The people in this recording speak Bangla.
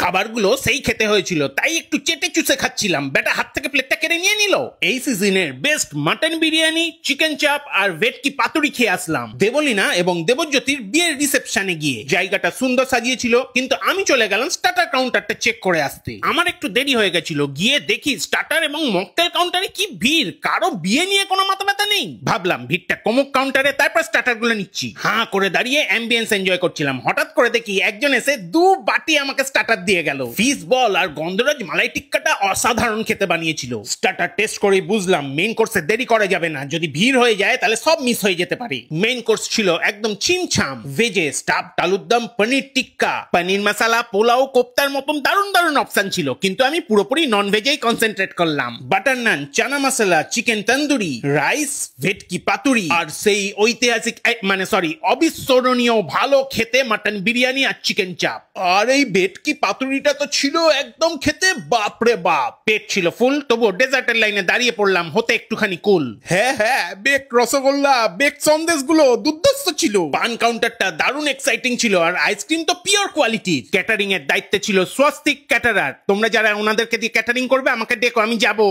খাবারগুলো সেই খেতে হয়েছিল, তাই একটু চেটে চুষে খাচ্ছিলাম। বেটা হাত থেকে প্লেটটা কেড়ে নিয়ে নিল। এই সিজনের বেস্ট মাটন বিরিয়ানি, চিকেন চাপ আর ভেটকি পাতুরি খেয়ে আসলাম দেবলীনা এবং দেবজ্যোতির বিয়ের রিসেপশনে গিয়ে। জায়গাটা সুন্দর সাজিয়েছিল, কিন্তু আমি চলে গেলাম স্টার্টার কাউন্টারটা চেক করে আসতে। আমার একটু দেরি হয়ে গেছিল। গিয়ে দেখি স্টার্টার এবং মকটেল কাউন্টারে কি ভিড়, কারো বিয়ে নিয়ে কোনো মাথা ব্যথা নেই। ভাবলাম ভিড়টা কমুক কাউন্টারে, তারপর স্টার্টার গুলো নিচ্ছি। হাঁ করে দাঁড়িয়ে অ্যাম্বিয়েন্স এনজয় করছিলাম। হঠাৎ করে দেখি একজন এসে 2 বাটি আমাকে স্টার্টার দিয়ে গেল। ফিশ বল আর গন্ধরাজ মালাই টিক্কাটা অসাধারণ খেতে বানিয়েছিল। স্টার্টার টেস্ট করে বুঝলাম মেইন কোর্সে দেরি করা যাবে না, যদি ভিড় হয়ে যায় তাহলে সব মিস হয়ে যেতে পারে। মেইন কোর্স ছিল একদম ছিমছাম। ভেজে স্টাফড আলুর দম, পনির টিক্কা, পনির মশলা, পোলাও, কোপ্তার মতন দারুণ দারুণ অপশন ছিল, কিন্তু আমি পুরোপুরি নন ভেজেই কনসেন্ট্রেট করলাম। বাটার নান, চানা মশলা, চিকেন তন্দুরি, রাইস, ভেটকি পাতুরি আর সেই ঐতিহাসিক অবিস্মরণীয় ভালো খেতে মাটন বিরিয়ানি আর চিকেন চাপ। আর এই ভেটকি পাতুরিটা তো ছিল একদম খেতে বাপরে বাপ। পেট ছিল ফুল, তবুও ডেজার্টের লাইনে দাঁড়িয়ে পড়লাম হতে একটুখানি কুল। হ্যাঁ, বেক রসগোল্লা, বেক সন্দেশ গুলো দুর্ধর্ষ ছিল। পান কাউন্টারটা দারুণ এক্সাইটিং ছিল, আর আইসক্রিম তো পিওর কোয়ালিটির। ক্যাটারিং এর দায়িত্বে ছিল স্বস্তিক ক্যাটারার। তোমরা যারা ওনাদেরকে দিয়ে ক্যাটারিং করবে আমাকে ডেকো, আমি যাবো।